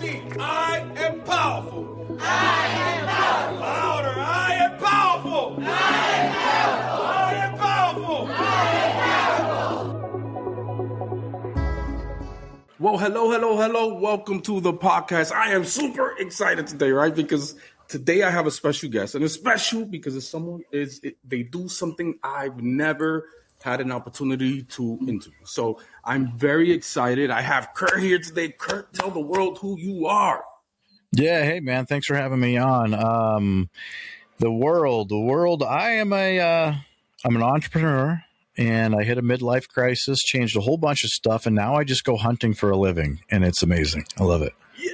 speak. I am powerful. I am powerful. Louder. I am powerful. I am powerful. I am powerful. I am powerful. Well, hello. Welcome to the podcast. I am super excited today, right? Because today I have a special guest, and it's special because they do something I've never had an opportunity to interview. So I'm very excited. I have Kurt here today. Kurt, tell the world who you are. Yeah. Hey, man. Thanks for having me on. The world. I'm an entrepreneur, and I hit a midlife crisis, changed a whole bunch of stuff, and now I just go hunting for a living, and it's amazing. I love it. Yeah.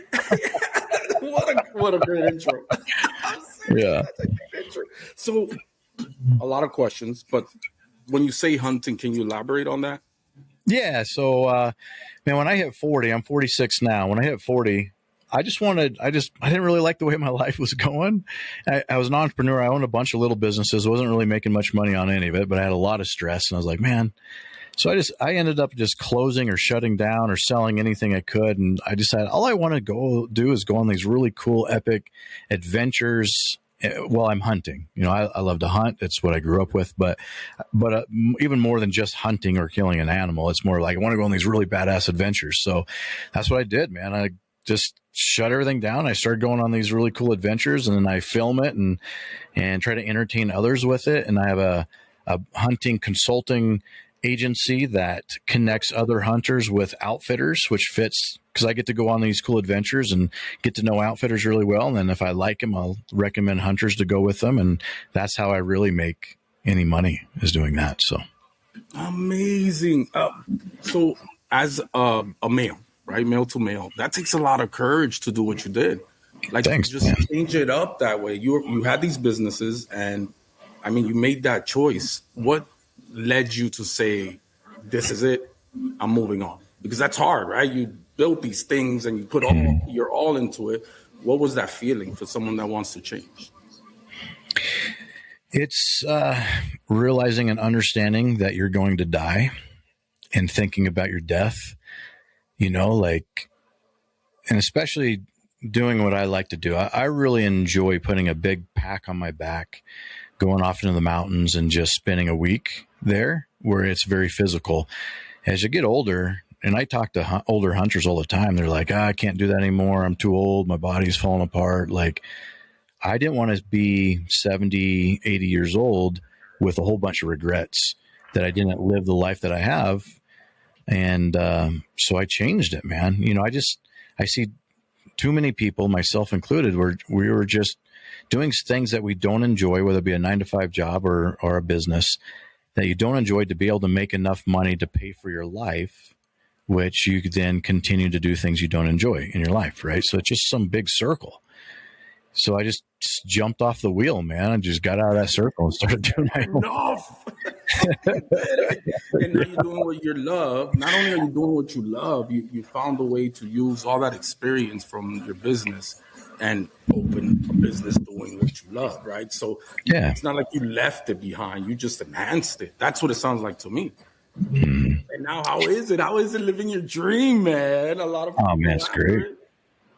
What a great intro. Yeah. That's a great intro. So a lot of questions, but when you say hunting, can you elaborate on that? Yeah. So, man, when I hit 40, I'm 46 now. When I hit 40, I didn't really like the way my life was going. I was an entrepreneur. I owned a bunch of little businesses. I wasn't really making much money on any of it, but I had a lot of stress, and I was like, man. So I ended up just closing or shutting down or selling anything I could. And I decided all I want to go do is go on these really cool, epic adventures while I'm hunting. You know, I love to hunt. It's what I grew up with. But even more than just hunting or killing an animal, it's more like I want to go on these really badass adventures. So that's what I did, man. I just shut everything down. I started going on these really cool adventures, and then I film it and try to entertain others with it. And I have a hunting consulting agency that connects other hunters with outfitters, which fits because I get to go on these cool adventures and get to know outfitters really well. And then if I like them, I'll recommend hunters to go with them. And that's how I really make any money, is doing that. So amazing. So as a male, right? Male to male, that takes a lot of courage to do what you did. Like, thanks, just man. Change it up that way. You had these businesses, and I mean, you made that choice. What led you to say, this is it, I'm moving on? Because that's hard, right? You built these things and you put your all into it. What was that feeling for someone that wants to change? It's realizing and understanding that you're going to die and thinking about your death, you know, like, and especially doing what I like to do. I really enjoy putting a big pack on my back, going off into the mountains and just spending a week there where it's very physical. As you get older, and I talk to older hunters all the time, they're like, I can't do that anymore. I'm too old. My body's falling apart. Like, I didn't want to be 70, 80 years old with a whole bunch of regrets that I didn't live the life that I have. And so I changed it, man. You know, I see too many people, myself included, where we were just doing things that we don't enjoy, whether it be a 9-to-5 job or a business that you don't enjoy, to be able to make enough money to pay for your life, which you then continue to do things you don't enjoy in your life, right? So it's just some big circle. So I just jumped off the wheel, man. I just got out of that circle and started doing my own. Enough. And now you're doing what you love. Not only are you doing what you love, you found a way to use all that experience from your business and open a business doing what you love, right? So yeah, it's not like you left it behind. You just enhanced it. That's what it sounds like to me. And now, how is it? How is it living your dream, man? A lot of people. Oh, man, it's great.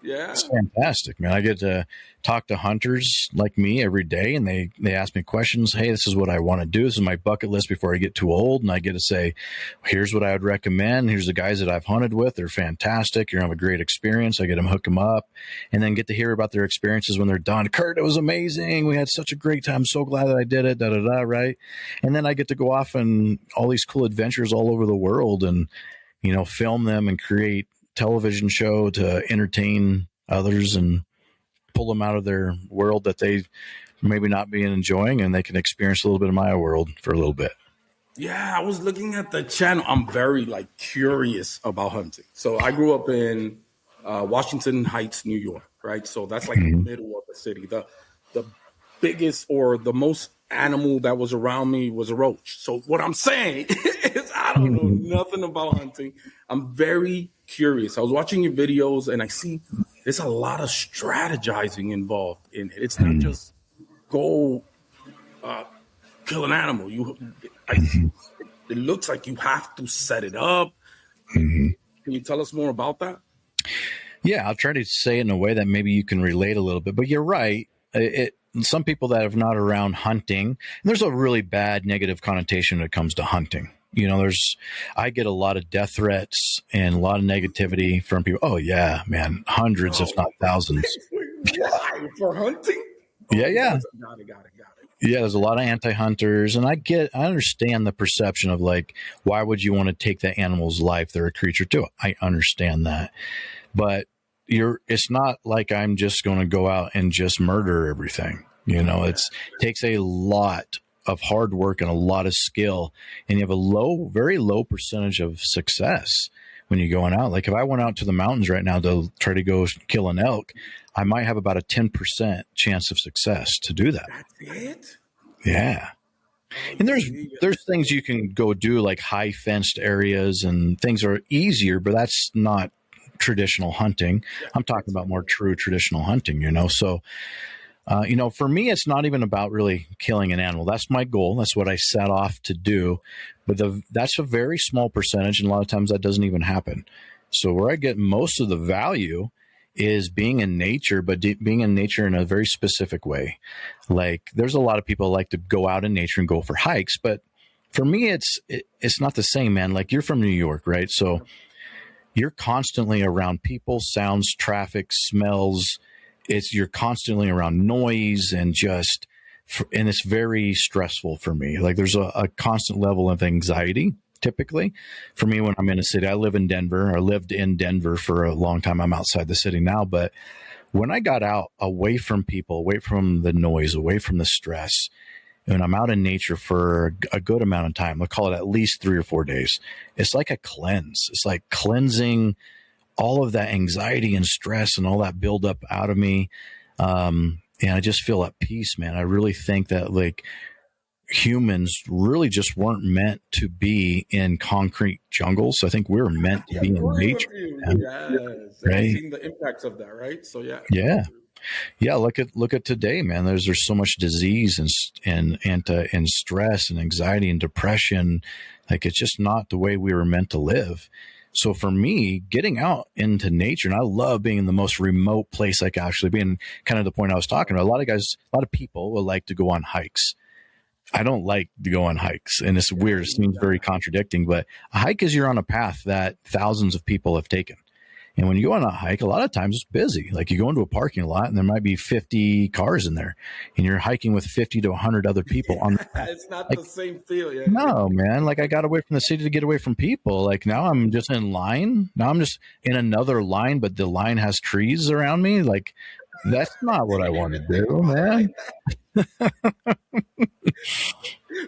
Yeah. It's fantastic, man. I get to talk to hunters like me every day, and they ask me questions. Hey, this is what I want to do. This is my bucket list before I get too old. And I get to say, here's what I would recommend. Here's the guys that I've hunted with. They're fantastic. You're going to have a great experience. I get them, hook them up, and then get to hear about their experiences when they're done. Kurt, it was amazing. We had such a great time. I'm so glad that I did it, right? And then I get to go off and all these cool adventures all over the world and, you know, film them and create television show to entertain others and pull them out of their world that they maybe not be enjoying, and they can experience a little bit of my world for a little bit. Yeah, I was looking at the channel. I'm very curious about hunting. So I grew up in Washington Heights, New York, right? So that's like the middle of the city. The biggest or the most animal that was around me was a roach. So what I'm saying is I don't know nothing about hunting. I'm very curious. I was watching your videos and I see there's a lot of strategizing involved in it. It's not just go kill an animal. It looks like you have to set it up. Can you tell us more about that? Yeah, I'll try to say it in a way that maybe you can relate a little bit. But you're right. Some people that are not around hunting, there's a really bad negative connotation when it comes to hunting. I get a lot of death threats and a lot of negativity from people. Oh yeah, man, hundreds, if not thousands. Why? For hunting? Yeah, yeah. Got it. Yeah, there's a lot of anti-hunters, and I understand the perception of like, why would you want to take that animal's life? They're a creature too. I understand that, but it's not like I'm just going to go out and just murder everything. It takes a lot of hard work and a lot of skill, and you have a very low percentage of success when you're going out. Like if I went out to the mountains right now to try to go kill an elk, I might have about a 10% chance of success to do that. That's it? Yeah. And there's things you can go do, like high fenced areas, and things are easier, but that's not traditional hunting. I'm talking about more true traditional hunting, So, for me, it's not even about really killing an animal. That's my goal. That's what I set off to do. But that's a very small percentage, and a lot of times that doesn't even happen. So where I get most of the value is being in nature, but being in nature in a very specific way. Like there's a lot of people like to go out in nature and go for hikes, but for me, it's not the same, man. Like you're from New York, right? So you're constantly around people, sounds, traffic, smells. You're constantly around noise and and it's very stressful for me. Like there's a constant level of anxiety. Typically for me, when I'm in a city, I lived in Denver for a long time. I'm outside the city now, but when I got out away from people, away from the noise, away from the stress, and I'm out in nature for a good amount of time, let's call it at least 3 or 4 days. It's like a cleanse. It's like cleansing all of that anxiety and stress and all that buildup out of me. And I just feel at peace, man. I really think that like humans really just weren't meant to be in concrete jungles. I think we're meant to be in nature. Yes. Right? Seeing the impacts of that, right? So yeah. Yeah. Look at today, man. There's so much disease and stress and anxiety and depression. Like it's just not the way we were meant to live. So for me, getting out into nature, and I love being in the most remote place I can actually be, and kind of the point I was talking about, a lot of people would like to go on hikes. I don't like to go on hikes, and it's weird. It seems very contradicting, but a hike is you're on a path that thousands of people have taken. And when you go on a hike, a lot of times it's busy. Like you go into a parking lot and there might be 50 cars in there, and you're hiking with 50 to 100 other people on the path. It's not the same feel. Yeah. No, man. Like I got away from the city to get away from people. Like now I'm just in line. Now I'm just in another line, but the line has trees around me. Like that's not what I want to do, man.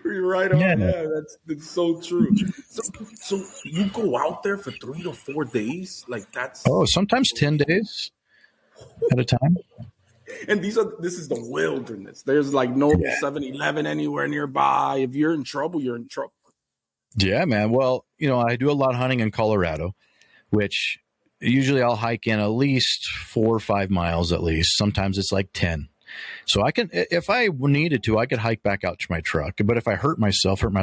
You're right on that. That's so true. So you go out there for 3 to 4 days, like that's sometimes 10 days at a time. And this is the wilderness. There's like no 7-Eleven anywhere nearby. If you're in trouble, you're in trouble. Yeah, man. Well, I do a lot of hunting in Colorado, which usually I'll hike in at least 4 or 5 miles at least. Sometimes it's like 10. So I can, if I needed to, I could hike back out to my truck. But if I hurt my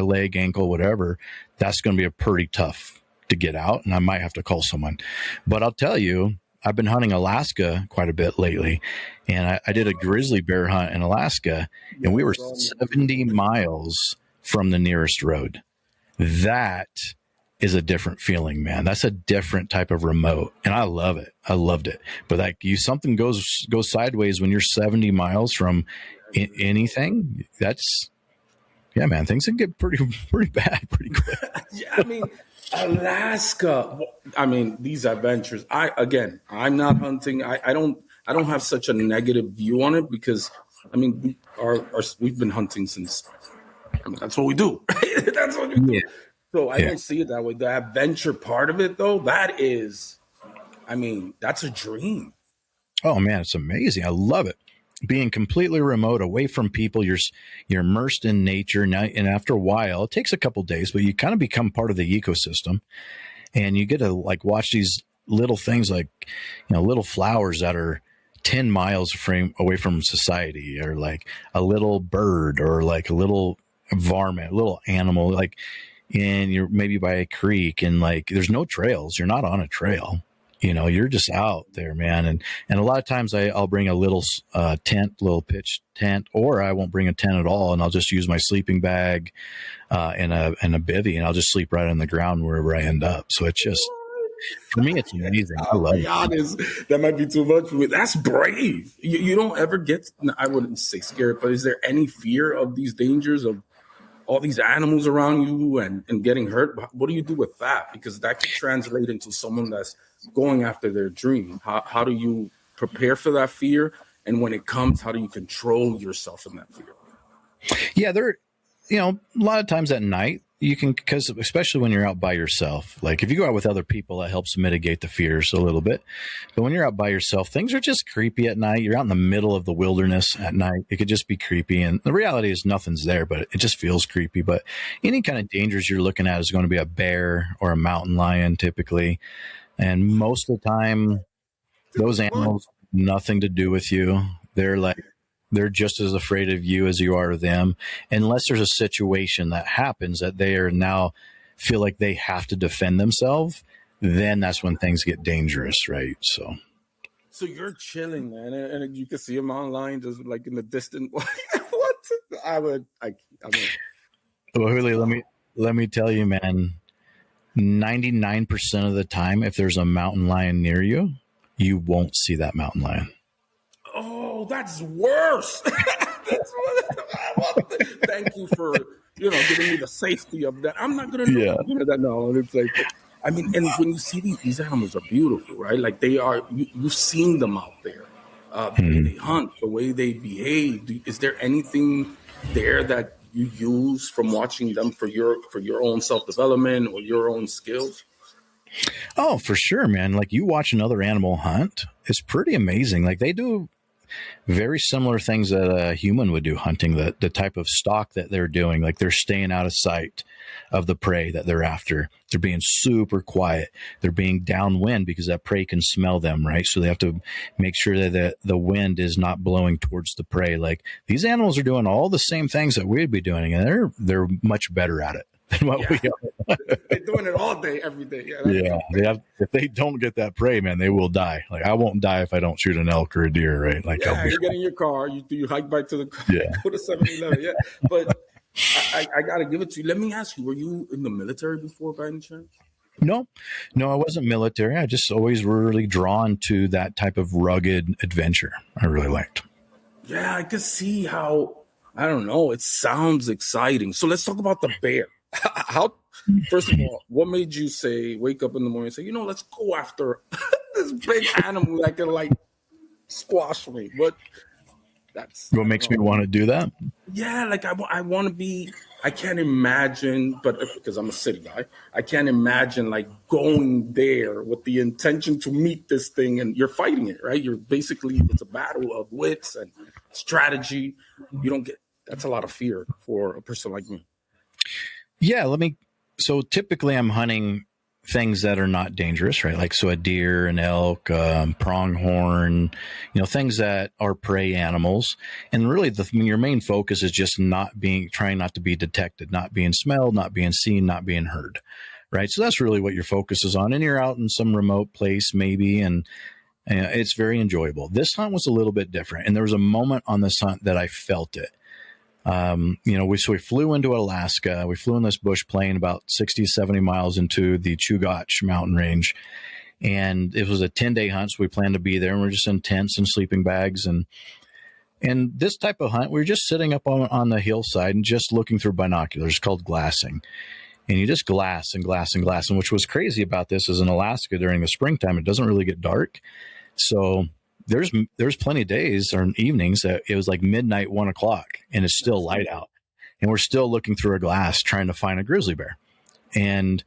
leg, ankle, whatever, that's going to be pretty tough to get out, and I might have to call someone. But I'll tell you, I've been hunting Alaska quite a bit lately, and I did a grizzly bear hunt in Alaska, and we were 70 miles from the nearest road. That is a different feeling, man. That's a different type of remote, and I love it. I loved it. But like something goes sideways when you're 70 miles from anything. Man, things can get pretty bad pretty quick. Yeah, I mean, Alaska. I mean, these adventures. I'm not hunting. I don't have such a negative view on it because I mean, we've been hunting since. I mean, that's what we do. That's what we do. So I don't see it that way. The adventure part of it, though, that's a dream. Oh, man, it's amazing. I love it. Being completely remote, away from people, you're immersed in nature. Now, and after a while, it takes a couple days, but you kind of become part of the ecosystem. And you get to like watch these little things like, little flowers that are 10 miles away from society, or like a little bird, or like a little varmint, a little animal, like, and you're maybe by a creek, and like there's no trails. You're not on a trail. you're just out there, man. And a lot of times I'll bring a little little pitch tent, or I won't bring a tent at all. And I'll just use my sleeping bag and a bivvy, and I'll just sleep right on the ground wherever I end up. So it's just, for me, it's amazing. I love it. I'll be honest, that might be too much for me. That's brave. You don't ever get, I wouldn't say scared, but is there any fear of these dangers of all these animals around you and getting hurt? What do you do with that? Because that could translate into someone that's going after their dream. How do you prepare for that fear? And when it comes, how do you control yourself in that fear? Yeah, a lot of times at night, you can, because especially when you're out by yourself, like if you go out with other people, that helps mitigate the fears a little bit. But when you're out by yourself, things are just creepy at night. You're out in the middle of the wilderness at night. It could just be creepy. And the reality is nothing's there, but it just feels creepy. But any kind of dangers you're looking at is going to be a bear or a mountain lion typically. And most of the time, those animals have nothing to do with you. They're just as afraid of you as you are of them, unless there's a situation that happens that they are now feel like they have to defend themselves. Then that's when things get dangerous, right? So you're chilling, man, and you can see a mountain lion just like in the distance. What? I mean, well, Julio, let me tell you, man. 99% of the time, if there's a mountain lion near you, you won't see that mountain lion. Oh, that's worse. Thank you for giving me the safety of that. I'm not gonna know that. No, it's like, I mean, and when you see these animals are beautiful, right? Like they are. You've seen them out there. The way they hunt, the way they behave. Is there anything there that you use from watching them for your own self-development or your own skills? Oh, for sure, man. Like you watch another animal hunt, it's pretty amazing. Like they do very similar things that a human would do hunting, the type of stalk that they're doing. Like they're staying out of sight of the prey that they're after. They're being super quiet. They're being downwind because that prey can smell them, right? So they have to make sure that the wind is not blowing towards the prey. Like these animals are doing all the same things that we'd be doing, and they're much better at it than what we are. They're doing it all day, every day. If they don't get that prey, man, they will die. Like I won't die if I don't shoot an elk or a deer, right? Like you get in your car, you hike back to the go to 7-Eleven. Yeah, but I gotta give it to you. Let me ask you: were you in the military before, by any chance? No, I wasn't military. I just always really drawn to that type of rugged adventure. I really liked. Yeah, I could see how. I don't know. It sounds exciting. So let's talk about the bear. How? First of all, what made you wake up in the morning and say, let's go after this big animal that can like squash me? What makes me want to do that? Yeah, like I want to be. I can't imagine, but because I'm a city guy, I can't imagine like going there with the intention to meet this thing, and you're fighting it, right? It's a battle of wits and strategy. That's a lot of fear for a person like me. Yeah, so typically I'm hunting things that are not dangerous, right? Like, so a deer, an elk, pronghorn, things that are prey animals. And really your main focus is just trying not to be detected, not being smelled, not being seen, not being heard, right? So that's really what your focus is on. And you're out in some remote place maybe, and it's very enjoyable. This hunt was a little bit different. And there was a moment on this hunt that I felt it. We flew into Alaska. We flew in this bush plane about 60, 70 miles into the Chugach mountain range. And it was a 10-day hunt. So we planned to be there, and we're just in tents and sleeping bags. And this type of hunt, we were just sitting up on the hillside and just looking through binoculars, called glassing. And you just glass and glass and glass. And which was crazy about this is in Alaska during the springtime, it doesn't really get dark. So there's plenty of days or evenings that it was like midnight, 1 o'clock, and it's still light out. And we're still looking through a glass trying to find a grizzly bear. And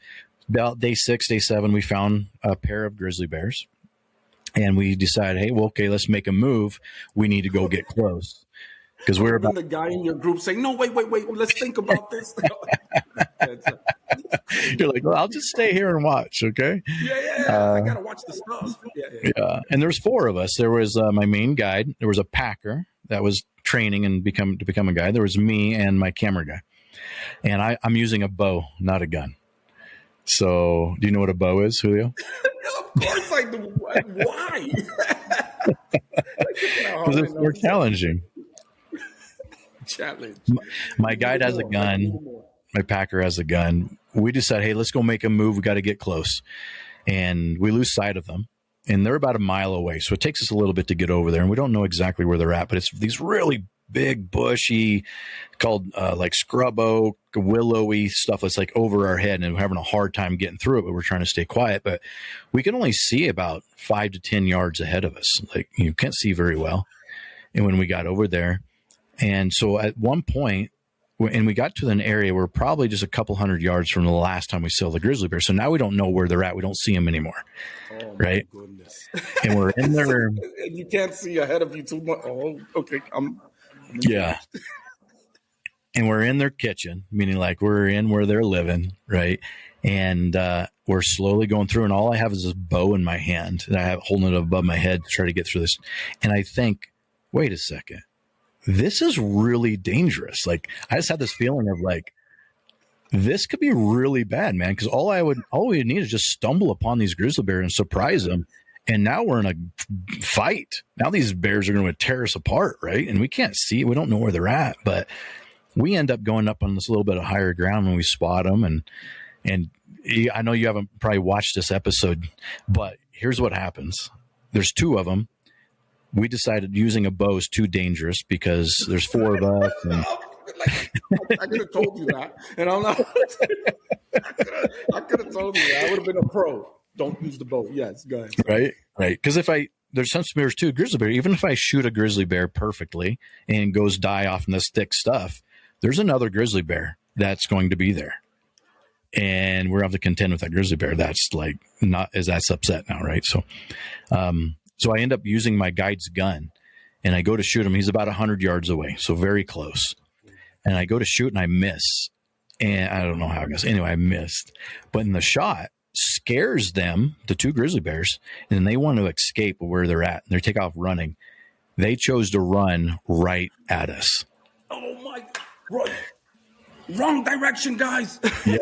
about day 6, day 7, we found a pair of grizzly bears. And we decided, hey, okay, let's make a move. We need to go get close. Because we're about the guy in your group saying, no, wait, let's think about this. You're like, well, I'll just stay here and watch, okay? Yeah. I gotta watch the stuff. Yeah. And there's 4 of us. There was my main guide. There was a packer that was training and to become a guide. There was me and my camera guy. And I'm using a bow, not a gun. So, do you know what a bow is, Julio? Of course I do. Why? Because it's more challenging. Challenge. My guide has a gun. My packer has a gun. We decided, hey, let's go make a move. We got to get close. And we lose sight of them. And they're about a mile away. So it takes us a little bit to get over there. And we don't know exactly where they're at, but it's these really big, bushy, called like scrub oak, willowy stuff that's like over our head. And we're having a hard time getting through it, but we're trying to stay quiet. But we can only see about 5 to 10 yards ahead of us. Like, you can't see very well. And when we got over there, and so at one point, and we got to an area where probably just a couple hundred yards from the last time we saw the grizzly bear. So now we don't know where they're at. We don't see them anymore. Oh, right? My goodness. And we're in there. And you can't see ahead of you too much. Oh, okay. Yeah. And we're in their kitchen, meaning like we're in where they're living, right? And we're slowly going through, and all I have is this bow in my hand, and I have holding it above my head to try to get through this. And I think, wait a second. This is really dangerous. Like, I just had this feeling of like, this could be really bad, man. Because all we need is just stumble upon these grizzly bears and surprise them. And now we're in a fight. Now these bears are going to tear us apart, right? And we can't see, we don't know where they're at. But we end up going up on this little bit of higher ground when we spot them. And I know you haven't probably watched this episode, but here's what happens. There's 2 of them. We decided using a bow is too dangerous because there's 4 of us. And I could have told you that, and I'm not. I could have told you that. I would have been a pro. Don't use the bow. Yes, go ahead. Right. Because there's 2 grizzly bear. Even if I shoot a grizzly bear perfectly and goes die off in this thick stuff, there's another grizzly bear that's going to be there, and we're going to have to contend with that grizzly bear. That's like that's upset now, right? So, so I end up using my guide's gun, and I go to shoot him. He's about 100 yards away, so very close. And I go to shoot, and I miss. And I don't know how I guess. Anyway, I missed. But in the shot scares them, the 2 grizzly bears, and they want to escape where they're at. They take off running. They chose to run right at us. Oh, my. Wrong direction, guys. Yeah.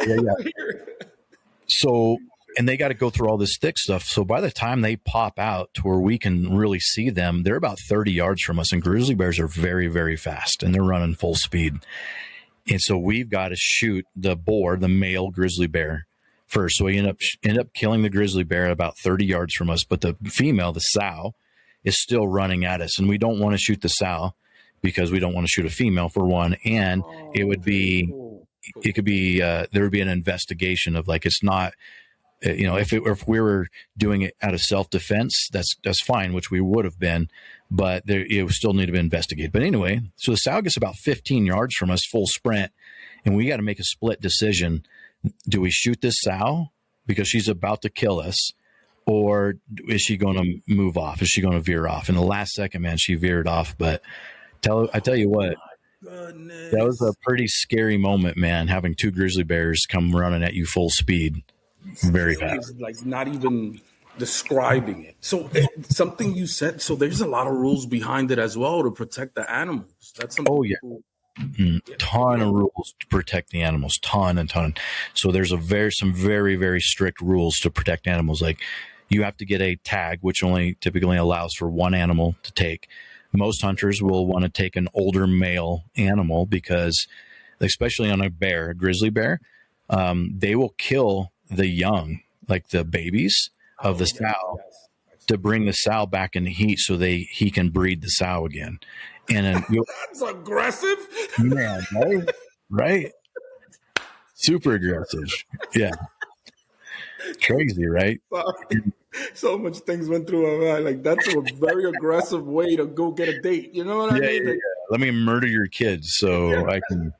So... and they got to go through all this thick stuff. So by the time they pop out to where we can really see them, they're about 30 yards from us. And grizzly bears are very, very fast, and they're running full speed. And so we've got to shoot the male grizzly bear first. So we end up killing the grizzly bear about 30 yards from us. But the female, the sow, is still running at us. And we don't want to shoot the sow because we don't want to shoot a female, for one. And there would be an investigation of like, it's not, if we were doing it out of self-defense, that's fine, which we would have been, but it would still need to be investigated. But anyway, so the sow gets about 15 yards from us, full sprint, and we got to make a split decision. Do we shoot this sow because she's about to kill us, or is she going to move off? Is she going to veer off? In the last second, man, she veered off. But I tell you what, that was a pretty scary moment, man, having 2 grizzly bears come running at you full speed. Very fast. Like not even describing it. So something you said. So there's a lot of rules behind it as well to protect the animals. That's something. Oh yeah, ton of rules to protect the animals. Ton. So there's some very, very strict rules to protect animals. Like you have to get a tag, which only typically allows for 1 animal to take. Most hunters will want to take an older male animal because, especially on a grizzly bear, they will kill the young, like the babies of the sow, to bring the sow back in the heat so he can breed the sow again. And that's aggressive, man, right? Super aggressive. Yeah. Crazy, right? So much things went through my mind. Like that's a very aggressive way to go get a date. You know what I mean? Like, Let me murder your kids so I can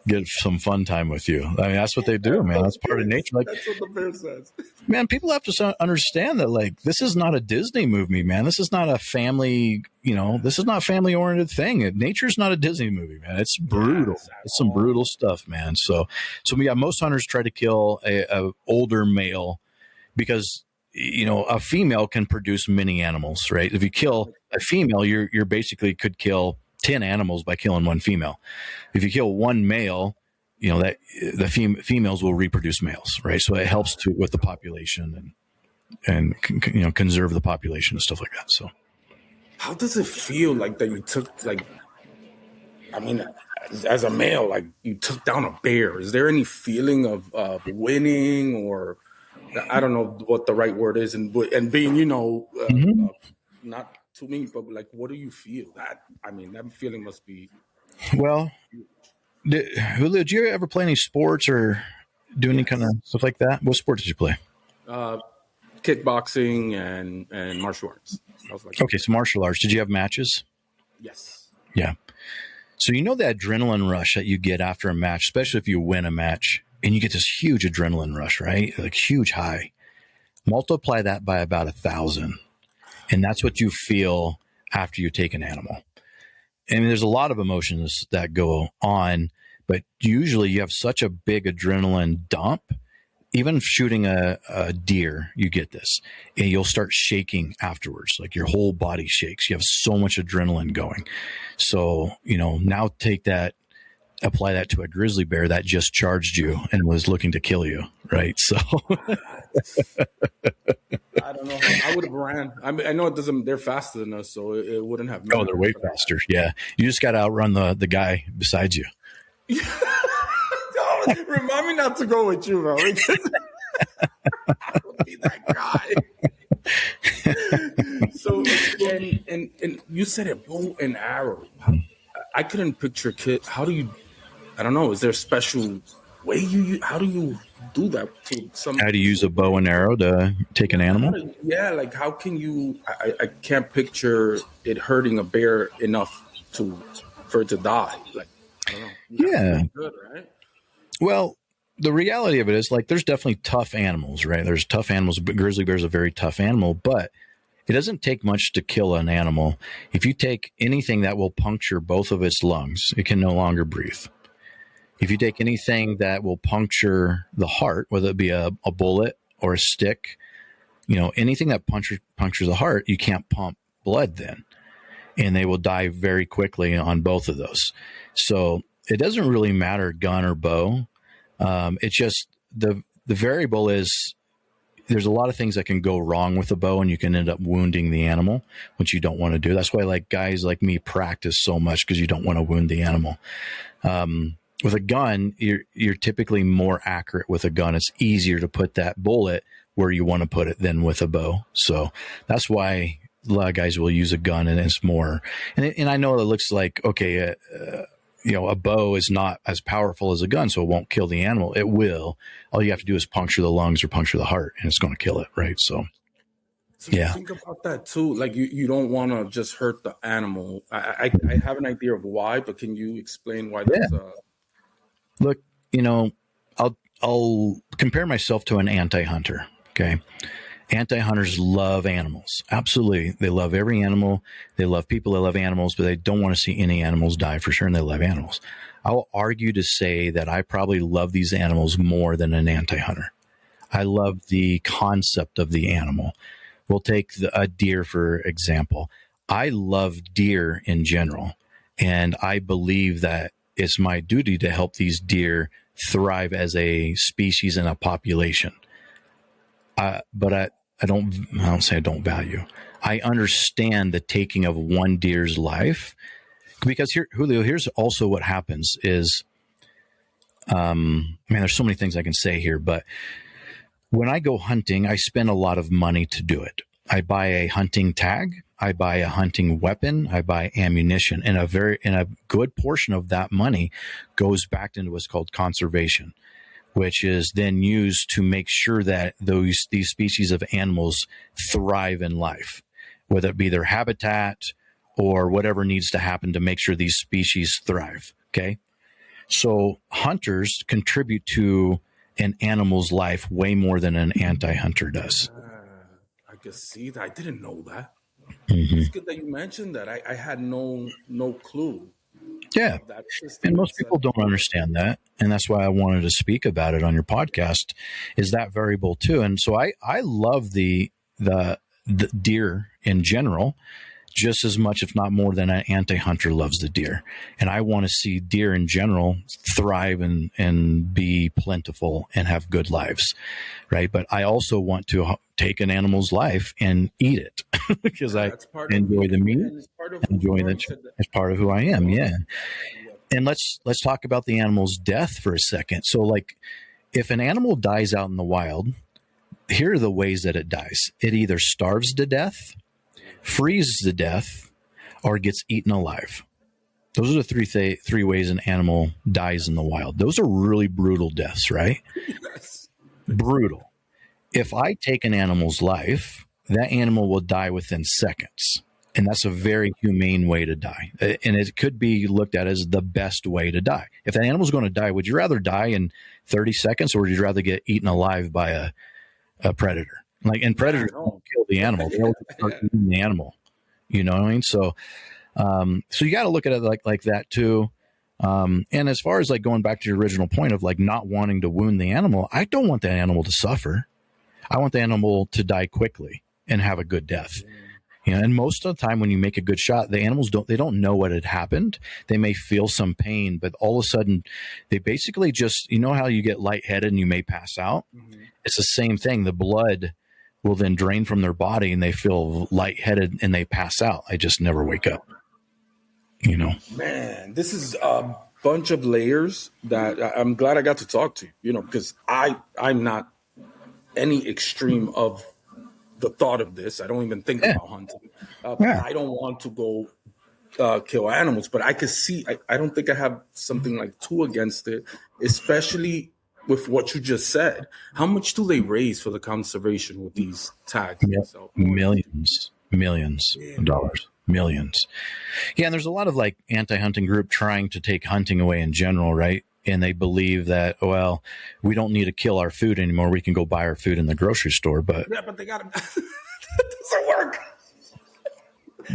get some fun time with you. I mean, that's what they do, man. That's part of nature. Like, that's what the bear says. Man, people have to understand that, like, this is not a Disney movie, man. This is not a family, this is not a family-oriented thing. Nature's not a Disney movie, man. It's brutal. It's some brutal stuff, man. So most hunters try to kill a older male because, a female can produce many animals, right? If you kill a female, you're basically could kill 10 animals by killing 1 female. If you kill 1 male, that the females will reproduce males, right? So it helps with the population and conserve the population and stuff like that. So how does it feel like that you took, like, I mean, as a male, like you took down a bear? Is there any feeling of winning, or I don't know what the right word is, and being, not to me, but like, what do you feel? That feeling must be. Well, Julio, did you ever play any sports or do any kind of stuff like that? What sport did you play? Kickboxing and martial arts. I was like, okay, so martial arts. Did you have matches? Yes. Yeah. So the adrenaline rush that you get after a match, especially if you win a match, and you get this huge adrenaline rush, right? Like huge high. Multiply that by about 1,000, and that's what you feel after you take an animal. I mean, there's a lot of emotions that go on, but usually you have such a big adrenaline dump. Even shooting a deer, you get this, and you'll start shaking afterwards. Like your whole body shakes. You have so much adrenaline going. So, now apply that to a grizzly bear that just charged you and was looking to kill you, right? So I don't know. I would have ran. I know it doesn't. They're faster than us, so it wouldn't have. Oh, they're way faster. Yeah, you just got to outrun the guy beside you. Remind me not to go with you, bro. I would be that guy. So, and you said a bow and arrow. I couldn't picture kids. How do you? I don't know. Is there a special way how do you do that to some? How do you use a bow and arrow to take an animal? Yeah, like how can you? I can't picture it hurting a bear enough for it to die. Like I don't know. Yeah. Good, right? Well, the reality of it is, like, there's definitely tough animals, right? There's tough animals, but grizzly bear is a very tough animal, but it doesn't take much to kill an animal. If you take anything that will puncture both of its lungs, it can no longer breathe. If you take anything that will puncture the heart, whether it be a bullet or a stick, anything that punctures the heart, you can't pump blood then, and they will die very quickly on both of those. So it doesn't really matter gun or bow. It's just the variable is there's a lot of things that can go wrong with a bow, and you can end up wounding the animal, which you don't want to do. That's why like guys like me practice so much, because you don't want to wound the animal. With a gun, you're typically more accurate with a gun. It's easier to put that bullet where you want to put it than with a bow. So that's why a lot of guys will use a gun, and it's more. And I know it looks like, okay, a bow is not as powerful as a gun, so it won't kill the animal. It will. All you have to do is puncture the lungs or puncture the heart, and it's going to kill it, right? So yeah. Think about that too. Like you don't want to just hurt the animal. I have an idea of why, but can you explain why that's? Yeah. Look, I'll compare myself to an anti-hunter. Okay. Anti-hunters love animals. Absolutely. They love every animal. They love people. They love animals, but they don't want to see any animals die for sure. And they love animals. I will argue to say that I probably love these animals more than an anti-hunter. I love the concept of the animal. We'll take a deer, for example. I love deer in general, and I believe that it's my duty to help these deer thrive as a species and a population. But I don't say I don't value. I understand the taking of one deer's life, because Julio, here's also what happens is, there's so many things I can say here, but when I go hunting, I spend a lot of money to do it. I buy a hunting tag, I buy a hunting weapon, I buy ammunition, and a good portion of that money goes back into what's called conservation, which is then used to make sure that these species of animals thrive in life, whether it be their habitat or whatever needs to happen to make sure these species thrive. Okay. So hunters contribute to an animal's life way more than an anti-hunter does. I can see that. I didn't know that. Mm-hmm. It's good that you mentioned that. I had no clue. Yeah. And most people don't understand that. And that's why I wanted to speak about it on your podcast, is that variable too. And so I love the deer in general, just as much, if not more, than an anti-hunter loves the deer. And I want to see deer in general thrive and be plentiful and have good lives, right? But I also want to take an animal's life and eat it because I enjoy the meat, enjoy that as part of who I am. Yeah. And let's talk about the animal's death for a second. So like if an animal dies out in the wild, here are the ways that it dies. It either starves to death, freezes to death, or gets eaten alive. Those are the three ways an animal dies in the wild. Those are really brutal deaths, right? Yes. Brutal. If I take an animal's life, that animal will die within seconds. And that's a very humane way to die. And it could be looked at as the best way to die. If an animal's going to die, would you rather die in 30 seconds or would you rather get eaten alive by a predator? Like, and predators don't kill the animal; they start eating the animal. You know what I mean? So you got to look at it like that too. And as far as like going back to your original point of like not wanting to wound the animal, I don't want that animal to suffer. I want the animal to die quickly and have a good death. You know, and most of the time when you make a good shot, the animals don't know what had happened. They may feel some pain, but all of a sudden they basically just, you know how you get lightheaded and you may pass out? Mm-hmm. It's the same thing. The blood will then drain from their body and they feel lightheaded and they pass out. I just never wake up. You know, man, this is a bunch of layers that I'm glad I got to talk to, you know, because I'm not any extreme of the thought of this. I don't even think about hunting. I don't want to go kill animals, but I could see, I don't think I have something like too against it, especially with what you just said. How much do they raise for the conservation with these tags? Yeah, millions of dollars. Millions. Yeah, and there's a lot of like anti-hunting group trying to take hunting away in general, right? And they believe that, well, we don't need to kill our food anymore. We can go buy our food in the grocery store. But yeah, but they got to. That doesn't work.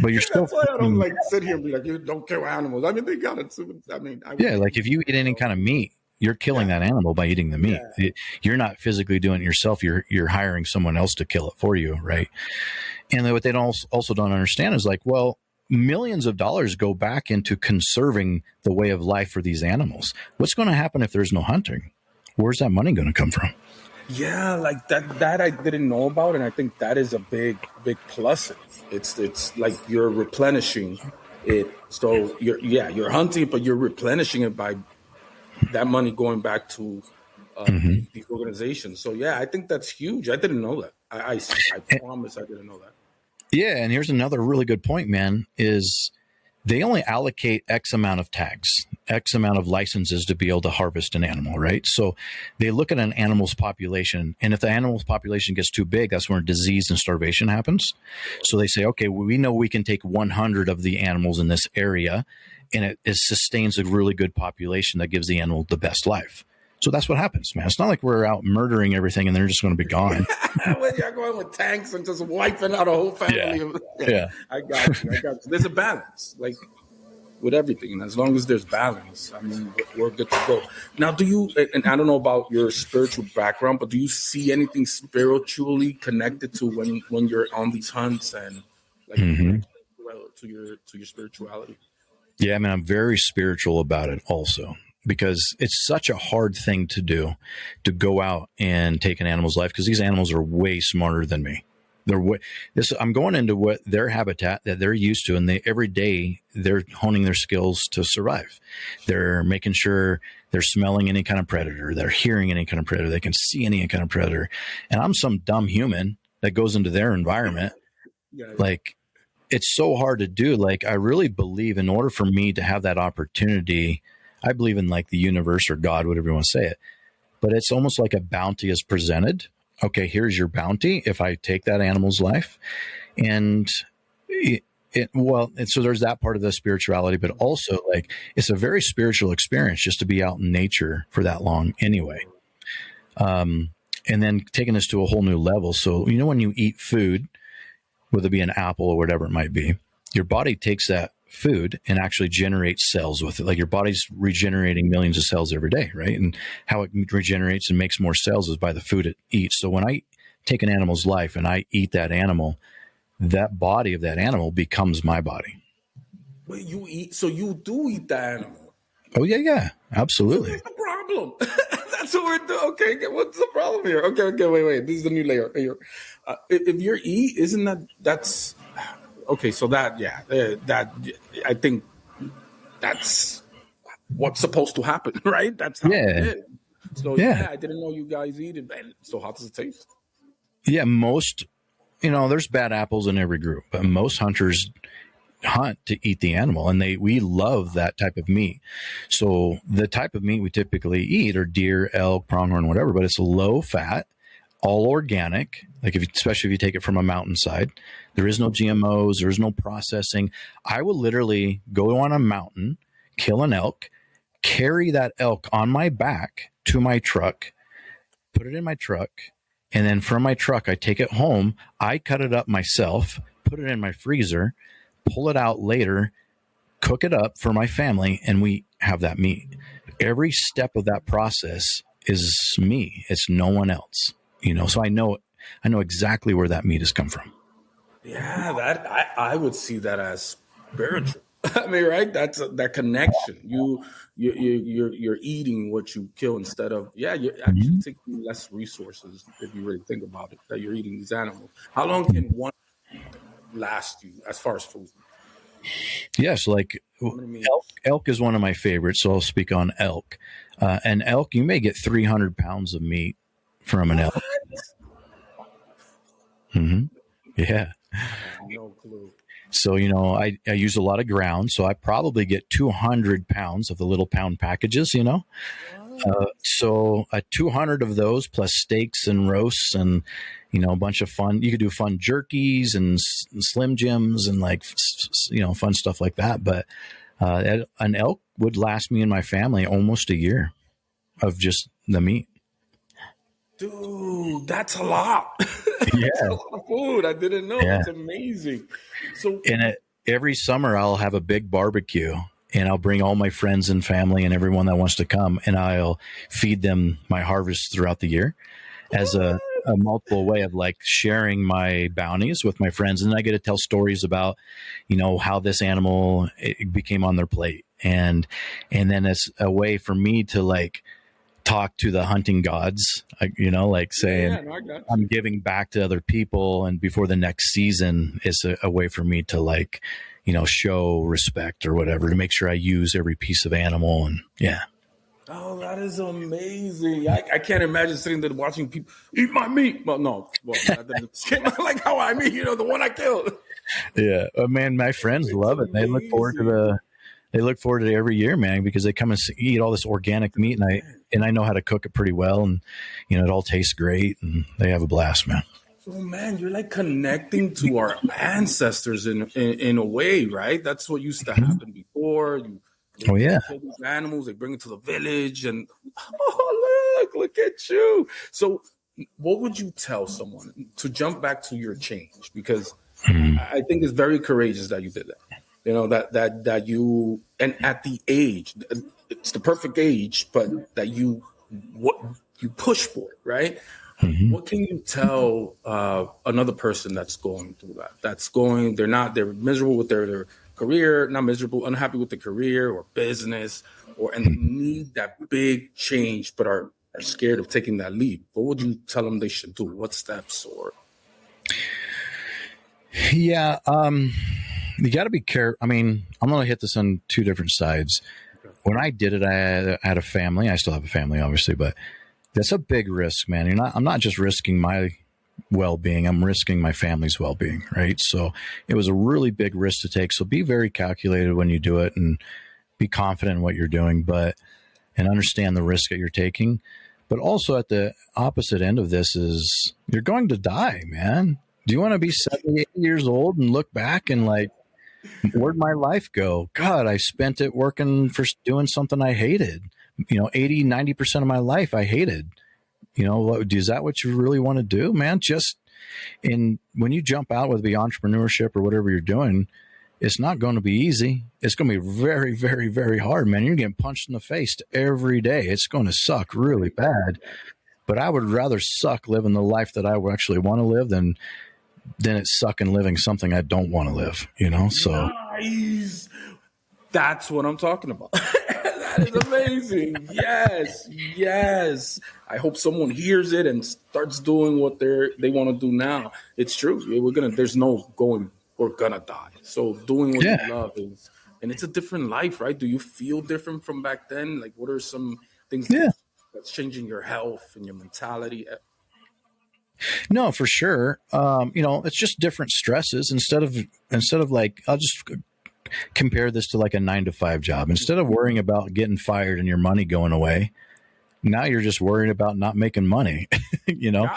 But you're still. That's why I don't like sit here and be like, you don't kill animals. I mean, they got it. I mean, like if you eat any kind of meat, you're killing that animal by eating the meat. Yeah. You're not physically doing it yourself. You're hiring someone else to kill it for you, right? And what they also don't understand is like, well, millions of dollars go back into conserving the way of life for these animals. What's going to happen if there's no hunting? Where's that money going to come from? Yeah, like that I didn't know about, and I think that is a big plus. It's like you're replenishing it. So you're hunting, but you're replenishing it by that money going back to these organizations. So yeah, I think that's huge. I didn't know that. I promise I didn't know that. Yeah, and here's another really good point, man, is they only allocate X amount of tags, X amount of licenses to be able to harvest an animal, right? So they look at an animal's population, and if the animal's population gets too big, that's when disease and starvation happens. So they say, okay, well, we know we can take 100 of the animals in this area, and it sustains a really good population that gives the animal the best life. So that's what happens, man. It's not like we're out murdering everything and they're just going to be gone. When you're going with tanks and just wiping out a whole family. Yeah. I got you. There's a balance, like with everything. And as long as there's balance, I mean, we're good to go. Now, do you, and I don't know about your spiritual background, but do you see anything spiritually connected to when you're on these hunts and like to your spirituality? Yeah, I mean, I'm very spiritual about it also. Because it's such a hard thing to do, to go out and take an animal's life, because these animals are way smarter than me. I'm going into what their habitat that they're used to, and every day they're honing their skills to survive. They're making sure they're smelling any kind of predator, they're hearing any kind of predator, they can see any kind of predator. And I'm some dumb human that goes into their environment. Yeah. Like, it's so hard to do. Like, I really believe in order for me to have that opportunity, I believe in like the universe or God, whatever you want to say it, but it's almost like a bounty is presented. Okay, here's your bounty if I take that animal's life. And so there's that part of the spirituality, but also like it's a very spiritual experience just to be out in nature for that long anyway. And then taking this to a whole new level. So, you know, when you eat food, whether it be an apple or whatever it might be, your body takes that food and actually generates cells with it. Like your body's regenerating millions of cells every day, right? And how it regenerates and makes more cells is by the food it eats. So when I take an animal's life and I eat that animal, that body of that animal becomes my body. Wait, so you do eat the animal? Oh yeah, absolutely. What's the problem? That's what we're doing. Okay, what's the problem here? Okay, wait. This is the new layer. Here. If you're isn't that's okay? So that I think that's what's supposed to happen, right? That's how it is. So yeah, I didn't know you guys eat it. Man. So how does it taste? Yeah, most, there's bad apples in every group, but most hunters hunt to eat the animal, and we love that type of meat. So the type of meat we typically eat are deer, elk, pronghorn, whatever, but it's low fat, all organic. Like especially if you take it from a mountainside, there is no GMOs, there is no processing. I will literally go on a mountain, kill an elk, carry that elk on my back to my truck, put it in my truck, and then from my truck, I take it home. I cut it up myself, put it in my freezer, pull it out later, cook it up for my family, and we have that meat. Every step of that process is me. It's no one else. So I know exactly where that meat has come from. Yeah, that I would see that as spiritual. I mean, right? That's that connection. You're eating what you kill instead of you're actually taking less resources if you really think about it. That you're eating these animals. How long can one last you as far as food? Yes, like elk is one of my favorites. So I'll speak on elk. An elk, you may get 300 pounds of meat from an elk. Yeah. No clue. So, I use a lot of ground. So I probably get 200 pounds of the little pound packages, So 200 of those plus steaks and roasts and, a bunch of fun. You could do fun jerkies and Slim Jims and fun stuff like that. But an elk would last me and my family almost a year of just the meat. Dude, that's a lot. Yeah. That's a lot of food. I didn't know. Yeah. It's amazing. So, every summer I'll have a big barbecue and I'll bring all my friends and family and everyone that wants to come, and I'll feed them my harvest throughout the year as a multiple way of sharing my bounties with my friends. And I get to tell stories about, how this animal became on their plate. And then it's a way for me to talk to the hunting gods, saying I'm giving back to other people. And before the next season is a way for me to show respect or whatever, to make sure I use every piece of animal. And yeah. Oh, that is amazing. I can't imagine sitting there watching people eat my meat. Well, no. Well, that doesn't like how I mean, the one I killed. Yeah. Oh, man, my friends love it. They look forward to it every year, man, because they come and eat all this organic meat, and I know how to cook it pretty well, and it all tastes great, and they have a blast, man. So, man, you're connecting to our ancestors in a way, right? That's what used to happen before. Kill these animals, they bring it to the village, and look at you. So, what would you tell someone to jump back to your change? Because I think it's very courageous that you did that. That you, and at the age, it's the perfect age, but that you push for it, right? What can you tell another person that's going through that? They're miserable with their career, not miserable, unhappy with the career or business, and they need that big change, but are scared of taking that leap. What would you tell them they should do? What steps or? Yeah. You got to be careful. I mean, I'm going to hit this on two different sides. Okay. When I did it, I had a family. I still have a family, obviously, but that's a big risk, man. I'm not just risking my well-being. I'm risking my family's well-being, right? So it was a really big risk to take. So be very calculated when you do it and be confident in what you're doing, and understand the risk that you're taking. But also at the opposite end of this is you're going to die, man. Do you want to be 70, 80 years old and look back and where'd my life go? God, I spent it working for doing something I hated. 80, 90% of my life I hated. Is that what you really want to do, man? When you jump out with the entrepreneurship or whatever you're doing, it's not going to be easy. It's going to be very, very, very hard, man. You're getting punched in the face every day. It's going to suck really bad. But I would rather suck living the life that I actually want to live than then it's sucking living something I don't want to live, you know? So Nice. That's what I'm talking about. That is amazing. Yes, yes. I hope someone hears it and starts doing what they want to do now. It's true. There's no going, we're gonna die. So doing what you love is, and it's a different life, right? Do you feel different from back then? Like, what are some things that's changing your health and your mentality? No, for sure. You know, it's just different stresses instead of like, I'll just compare this to like a 9-to-5 job. Instead of worrying about getting fired and your money going away, now you're just worried about not making money. You know,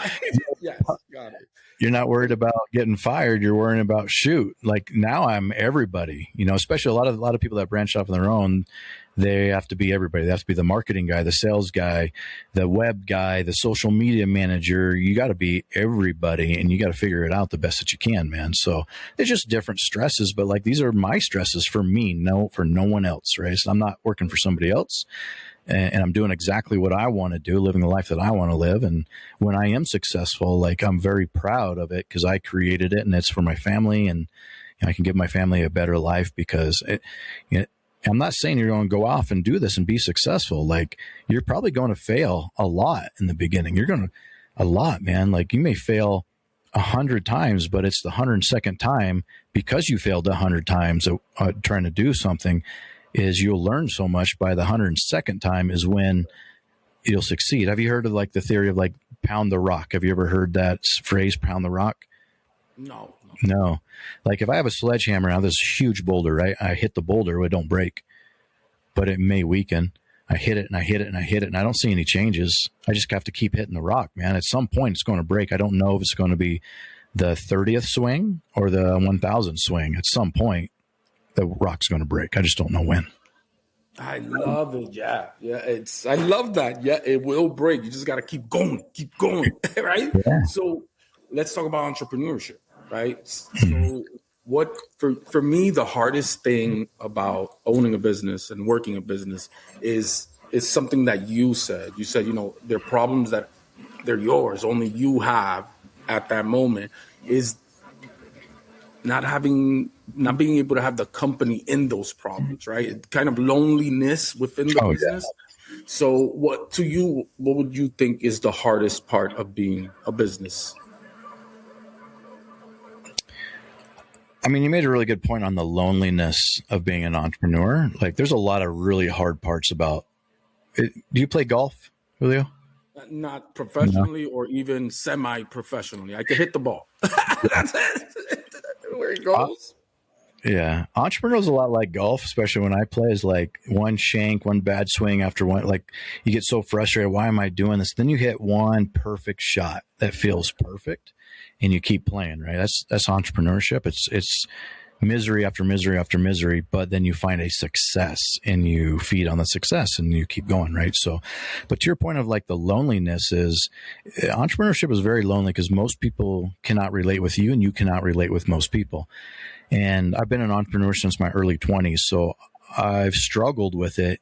Yes, got it. you're not worried about getting fired. You're worrying about, shoot, like now I'm everybody, you know, especially a lot of people that branch off on their own. They have to be everybody. They have to be the marketing guy, the sales guy, the web guy, the social media manager. You got to be everybody, and you got to figure it out the best that you can, man. So it's just different stresses, but like these are my stresses for me, for no one else, right? So I'm not working for somebody else, and I'm doing exactly what I want to do, living the life that I want to live. And when I am successful, like I'm very proud of it because I created it, and it's for my family, and I can give my family a better life because I'm not saying you're going to go off and do this and be successful. Like you're probably going to fail a lot in the beginning. A lot, man. Like you may fail 100 times, but it's the 102nd time because you failed 100 times trying to do something is you'll learn so much by the 102nd time is when you'll succeed. Have you heard of like the theory of like pound the rock? Have you ever heard that phrase, pound the rock? No. Like if I have a sledgehammer, now this huge boulder, right? I hit the boulder, it don't break, but it may weaken. I hit it and I hit it and I hit it and I don't see any changes. I just have to keep hitting the rock, man. At some point it's going to break. I don't know if it's going to be the 30th swing or the 1000th swing. At some point the rock's going to break. I just don't know when. I love it. Yeah. I love that. Yeah, it will break. You just got to keep going, right? Yeah. So let's talk about entrepreneurship. Right. So what for me, the hardest thing about owning a business and working a business is something that you said. You said, you know, there are problems that they're yours, only you have at that moment, is not being able to have the company in those problems, right? Kind of loneliness within the business. Yeah. So what would you think is the hardest part of being a business? I mean, you made a really good point on the loneliness of being an entrepreneur. Like, there's a lot of really hard parts about it. Do you play golf, Julio? Not professionally or even semi-professionally. I can hit the ball. That's it. Where it goes. Yeah. Entrepreneur is a lot like golf, especially when I play, is like one shank, one bad swing after one. Like, you get so frustrated. Why am I doing this? Then you hit one perfect shot that feels perfect. And you keep playing, right? That's entrepreneurship. It's misery after misery after misery, but then you find a success and you feed on the success and you keep going, right? So, but to your point of like the loneliness is entrepreneurship is very lonely because most people cannot relate with you and you cannot relate with most people. And I've been an entrepreneur since my early 20s. So I've struggled with it.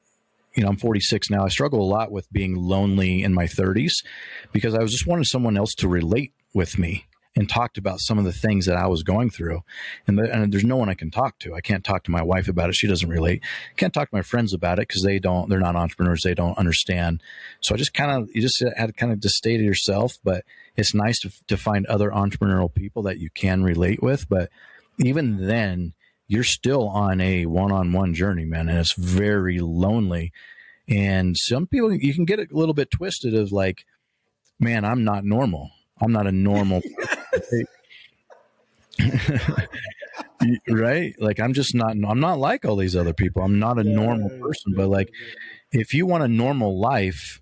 You know, I'm 46 now. I struggle a lot with being lonely in my 30s because I was just wanting someone else to relate with me and talked about some of the things that I was going through. And there's no one I can talk to. I can't talk to my wife about it. She doesn't relate. Can't talk to my friends about it because they're not entrepreneurs. They don't understand. So I just you just had to kind of just stay to yourself, but it's nice to find other entrepreneurial people that you can relate with. But even then you're still on a one-on-one journey, man. And it's very lonely. And some people, you can get a little bit twisted of like, man, I'm not normal. I'm not a normal person. Right? Like I'm not like all these other people. I'm not a normal person, but like if you want a normal life,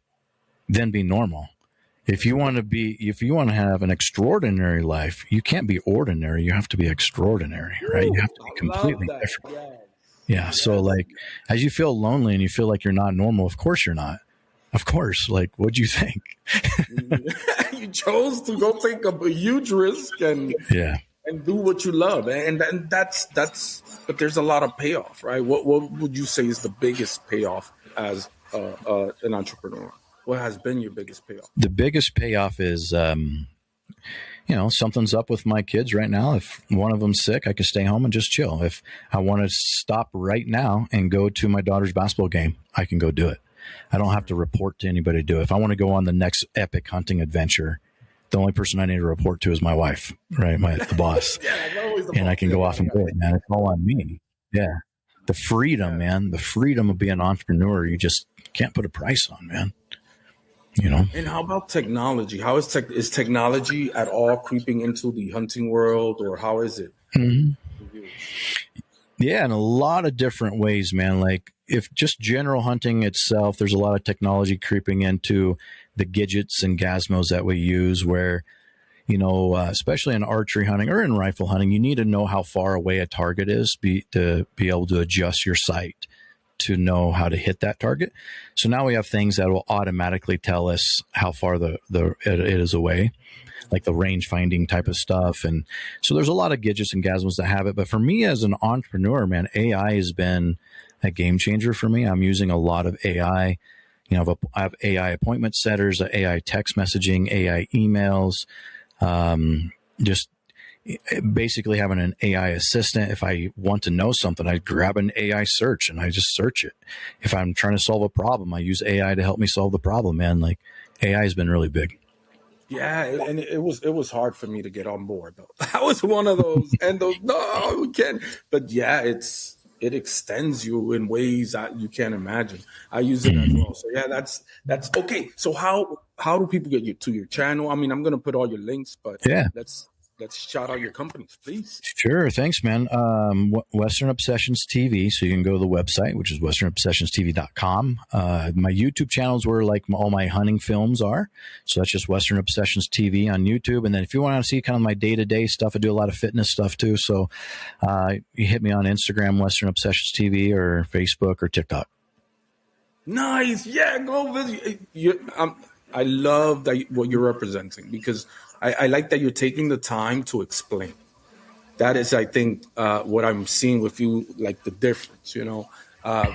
then be normal. If you want to have an extraordinary life, you can't be ordinary. You have to be extraordinary, right? You have to be completely different. Yeah. So like as you feel lonely and you feel like you're not normal, of course you're not. Of course. Like, what'd you think? You chose to go take a huge risk and do what you love. And that's, but there's a lot of payoff, right? What would you say is the biggest payoff as an entrepreneur? What has been your biggest payoff? The biggest payoff is, something's up with my kids right now. If one of them's sick, I can stay home and just chill. If I want to stop right now and go to my daughter's basketball game, I can go do it. I don't have to report to anybody to do it. If I want to go on the next epic hunting adventure, the only person I need to report to is my wife, right? The boss. And I can go off and do it, man. It's all on me. Yeah. The freedom, man. The freedom of being an entrepreneur, you just can't put a price on, man. And how about technology? How is technology at all creeping into the hunting world, or how is it? Mm-hmm. Yeah, in a lot of different ways, man. Like if just general hunting itself, there's a lot of technology creeping into the gadgets and gizmos that we use where, especially in archery hunting or in rifle hunting, you need to know how far away a target is to be able to adjust your sight to know how to hit that target. So now we have things that will automatically tell us how far it is away, like the range finding type of stuff. And so there's a lot of gadgets and gizmos that have it. But for me as an entrepreneur, man, AI has been a game changer for me. I'm using a lot of AI. I have AI appointment setters, AI text messaging, AI emails, just basically having an AI assistant. If I want to know something, I grab an AI search and I just search it. If I'm trying to solve a problem, I use AI to help me solve the problem, man. Like AI has been really big. Yeah, and it was hard for me to get on board though. I was one of those, and no, we can't. But yeah, it extends you in ways that you can't imagine. I use it as well. So yeah, that's okay. So how do people get you to your channel? I mean, I'm gonna put all your links, but yeah, let's shout out your companies, please. Sure. Thanks, man. Western Obsessions TV. So you can go to the website, which is westernobsessionstv.com. My YouTube channel is where like all my hunting films are. So that's just Western Obsessions TV on YouTube. And then if you want to see kind of my day-to-day stuff, I do a lot of fitness stuff too. So you hit me on Instagram, Western Obsessions TV, or Facebook or TikTok. Nice. Yeah, go visit. I love what you're representing, because I like that you're taking the time to explain. That is, I think, what I'm seeing with you, like the difference,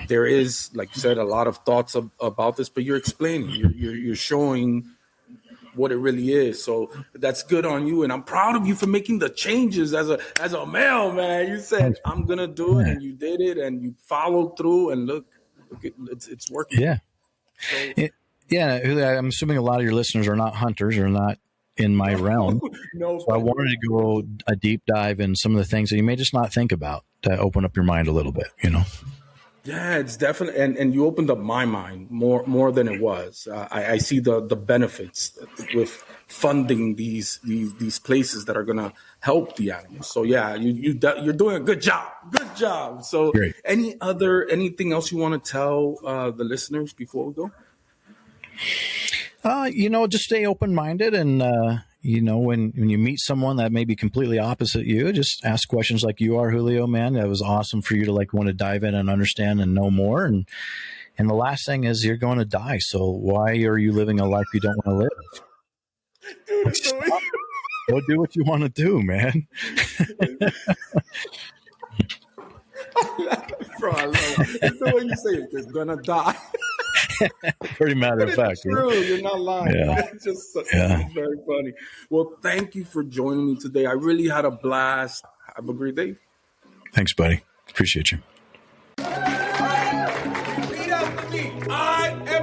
there is, like you said, a lot of thoughts about this, but you're explaining, you're showing what it really is. So that's good on you. And I'm proud of you for making the changes as a male, man. You said, I'm going to do it, and you did it, and you followed through, and look it's working. Yeah. So, yeah. I'm assuming a lot of your listeners are not hunters or not in my realm. No, so I wanted to go a deep dive in some of the things that you may just not think about to open up your mind a little bit, Yeah, it's definitely, and you opened up my mind more than it was. I see the benefits with funding these places that are going to help the animals. So yeah, you're doing a good job. Good job. So great. Anything else you want to tell the listeners before we go? Just stay open-minded, and when you meet someone that may be completely opposite you, just ask questions like you are, Julio, man. That was awesome for you to want to dive in and understand and know more. And the last thing is, you're going to die. So why are you living a life you don't want to live? Dude, go do what you want to do, man. Bro, I love it. It's the way you say it. You're going to die. Pretty matter of fact. It's true. Right? You're not lying. Yeah. It's very funny. Well, thank you for joining me today. I really had a blast. Have a great day. Thanks, buddy. Appreciate you. I